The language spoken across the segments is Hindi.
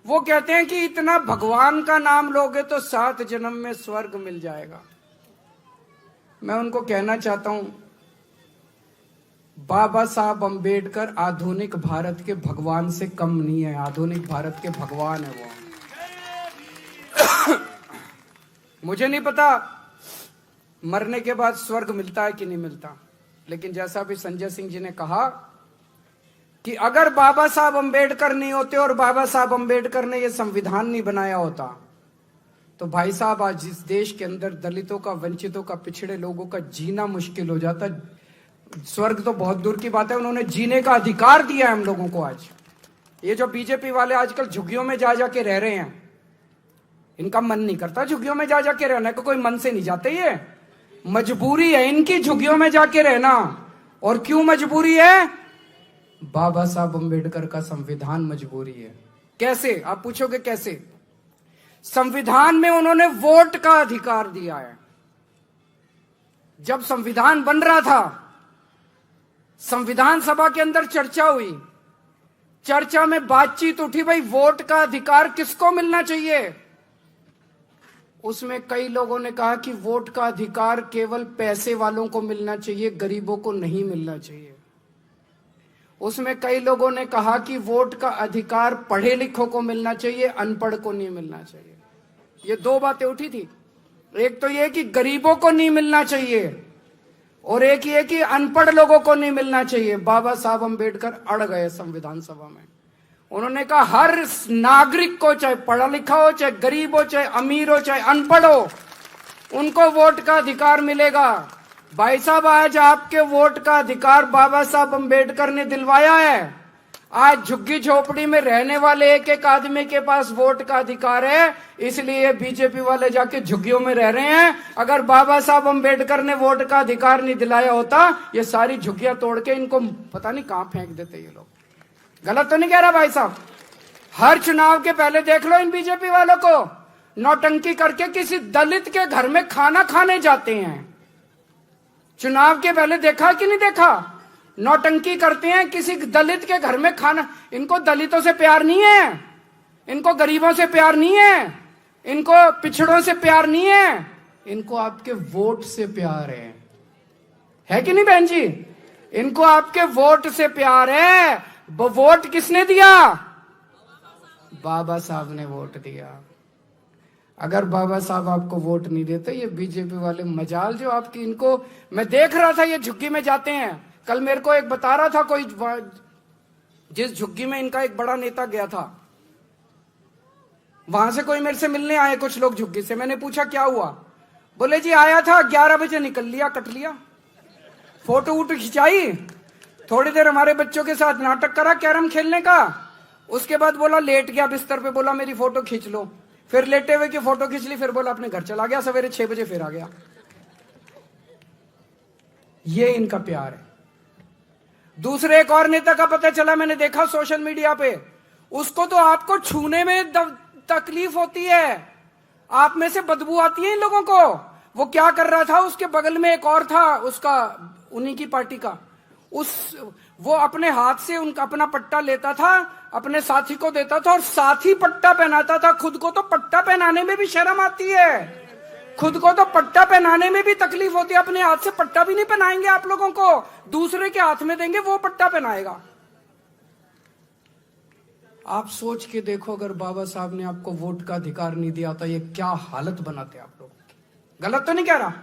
वो कहते हैं कि इतना भगवान का नाम लोगे तो 7 जन्म में स्वर्ग मिल जाएगा। मैं उनको कहना चाहता हूं, बाबा साहब अंबेडकर आधुनिक भारत के भगवान से कम नहीं है, आधुनिक भारत के भगवान है वो। मुझे नहीं पता मरने के बाद स्वर्ग मिलता है कि नहीं मिलता, लेकिन जैसा भी संजय सिंह जी ने कहा कि अगर बाबा साहब अंबेडकर नहीं होते और बाबा साहब अंबेडकर ने यह संविधान नहीं बनाया होता, तो भाई साहब आज इस देश के अंदर दलितों का, वंचितों का, पिछड़े लोगों का जीना मुश्किल हो जाता। स्वर्ग तो बहुत दूर की बात है, उन्होंने जीने का अधिकार दिया है हम लोगों को। आज ये जो बीजेपी वाले आजकल झुग्गियों में जा जाके रह रहे हैं, इनका मन नहीं करता झुग्गियों में जा जाके रहने को, कोई मन से नहीं जाते, ये मजबूरी है इनकी झुग्गियों में जाके रहना। और क्यों मजबूरी है? बाबा साहब अंबेडकर का संविधान मजबूरी है। कैसे? आप पूछोगे कैसे? संविधान में उन्होंने वोट का अधिकार दिया है। जब संविधान बन रहा था, संविधान सभा के अंदर चर्चा हुई, चर्चा में बातचीत उठी, भाई वोट का अधिकार किसको मिलना चाहिए। उसमें कई लोगों ने कहा कि वोट का अधिकार केवल पैसे वालों को मिलना चाहिए, गरीबों को नहीं मिलना चाहिए। उसमें कई लोगों ने कहा कि वोट का अधिकार पढ़े लिखों को मिलना चाहिए, अनपढ़ को नहीं मिलना चाहिए। ये 2 बातें उठी थी। एक तो ये कि गरीबों को नहीं मिलना चाहिए, और एक ये कि अनपढ़ लोगों को नहीं मिलना चाहिए। बाबा साहब अंबेडकर अड़ गए संविधान सभा में। उन्होंने कहा हर नागरिक को, चाहे पढ़ा लिखा हो, चाहे गरीब हो, चाहे अमीर हो, चाहे अनपढ़ हो, उनको वोट का अधिकार मिलेगा। भाई साहब, आज आपके वोट का अधिकार बाबा साहब अंबेडकर ने दिलवाया है। आज झुग्गी झोपड़ी में रहने वाले एक एक आदमी के पास वोट का अधिकार है, इसलिए बीजेपी वाले जाके झुग्गियों में रह रहे हैं। अगर बाबा साहब अंबेडकर ने वोट का अधिकार नहीं दिलाया होता, ये सारी झुग्गियां तोड़ के इनको पता नहीं कहां फेंक देते ये लोग। गलत तो नहीं कह रहा भाई साहब? हर चुनाव के पहले देख लो इन बीजेपी वालों को, नौटंकी करके किसी दलित के घर में खाना खाने जाते हैं। चुनाव के पहले देखा कि नहीं देखा? नौटंकी करते हैं किसी दलित के घर में खाना। इनको दलितों से प्यार नहीं है, इनको गरीबों से प्यार नहीं है, इनको पिछड़ों से प्यार नहीं है, इनको आपके वोट से प्यार है कि नहीं बहन जी? इनको आपके वोट से प्यार है। वो वोट किसने दिया? बाबा साहब ने वोट दिया। अगर बाबा साहब आपको वोट नहीं देते, ये बीजेपी वाले मजाल जो आपकी, इनको मैं देख रहा था, ये झुग्गी में जाते हैं। कल मेरे को एक बता रहा था कोई, जिस झुग्गी में इनका एक बड़ा नेता गया था, वहां से कोई मेरे से मिलने आए कुछ लोग झुग्गी से। मैंने पूछा क्या हुआ? बोले जी आया था, 11 बजे निकल लिया, कट लिया। फोटो वोटो खिंचाई, थोड़ी देर हमारे बच्चों के साथ नाटक करा कैरम खेलने का, उसके बाद बोला लेट गया बिस्तर पे, बोला मेरी फोटो खींच लो। फिर लेटे हुए की फोटो खींच ली, फिर बोला अपने घर चला गया। सवेरे 6 बजे फिर आ गया। ये इनका प्यार है। दूसरे एक और नेता का पता चला, मैंने देखा सोशल मीडिया पे, उसको तो आपको छूने में तकलीफ होती है, आप में से बदबू आती है इन लोगों को। वो क्या कर रहा था, उसके बगल में एक और था, उसका उन्हीं की पार्टी का, वो अपने हाथ से उनका अपना पट्टा लेता था, अपने साथी को देता था और साथी पट्टा पहनाता था। खुद को तो पट्टा पहनाने में भी शर्म आती है, खुद को तो पट्टा पहनाने में भी तकलीफ होती है। अपने हाथ से पट्टा भी नहीं पहनाएंगे आप लोगों को, दूसरे के हाथ में देंगे, वो पट्टा पहनाएगा। आप सोच के देखो, अगर बाबा साहब ने आपको वोट का अधिकार नहीं दिया था, ये क्या हालत बनाते आप लोगों की। गलत तो नहीं कह रहा?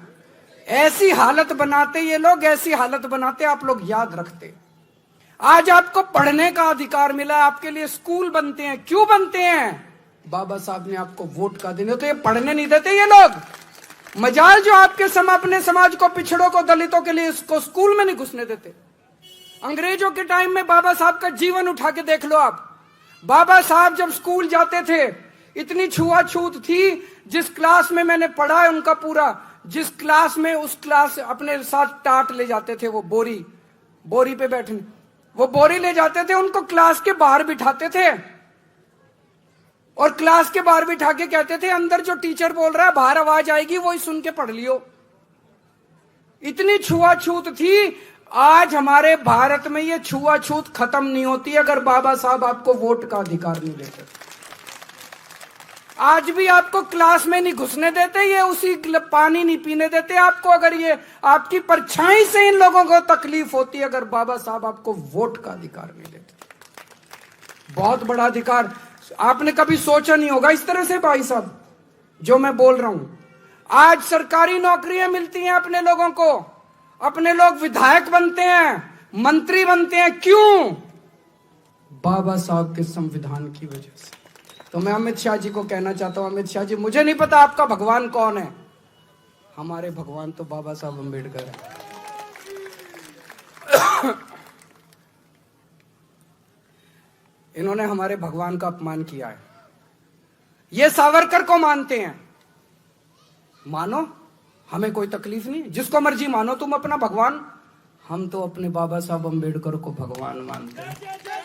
ऐसी हालत बनाते ये लोग, ऐसी हालत बनाते आप लोग, याद रखते। आज आपको पढ़ने का अधिकार मिला, आपके लिए स्कूल बनते हैं। क्यों बनते हैं? बाबा साहब ने आपको वोट का देने, तो ये पढ़ने नहीं देते ये लोग। मजाल जो आपके अपने समाज को, पिछड़ों को, दलितों के लिए इसको स्कूल में नहीं घुसने देते। अंग्रेजों के टाइम में बाबा साहब का जीवन उठा के देख लो आप। बाबा साहब जब स्कूल जाते थे, इतनी छुआछूत थी। जिस क्लास में मैंने पढ़ा है उनका पूरा, जिस क्लास में, उस क्लास अपने साथ टाट ले जाते थे, वो बोरी पे बैठने, वो बोरी ले जाते थे, उनको क्लास के बाहर बिठाते थे और क्लास के बाहर बिठा के कहते थे अंदर जो टीचर बोल रहा है बाहर आवाज आएगी, वही सुन के पढ़ लियो। इतनी छुआछूत थी। आज हमारे भारत में ये छुआछूत खत्म नहीं होती अगर बाबा साहब आपको वोट का अधिकार नहीं देते। आज भी आपको क्लास में नहीं घुसने देते, ये उसी पानी नहीं पीने देते आपको। अगर ये आपकी परछाई से इन लोगों को तकलीफ होती है, अगर बाबा साहब आपको वोट का अधिकार नहीं देते, बहुत बड़ा अधिकार। आपने कभी सोचा नहीं होगा इस तरह से भाई साहब जो मैं बोल रहा हूं। आज सरकारी नौकरियां मिलती हैं अपने लोगों को, अपने लोग विधायक बनते हैं, मंत्री बनते हैं, क्यों? बाबा साहब के संविधान की वजह से। तो मैं अमित शाह जी को कहना चाहता हूं, अमित शाह जी, मुझे नहीं पता आपका भगवान कौन है, हमारे भगवान तो बाबा साहब अम्बेडकर है। इन्होंने हमारे भगवान का अपमान किया है। ये सावरकर को मानते हैं, मानो, हमें कोई तकलीफ नहीं, जिसको मर्जी मानो तुम अपना भगवान। हम तो अपने बाबा साहब अम्बेडकर को भगवान मानते हैं।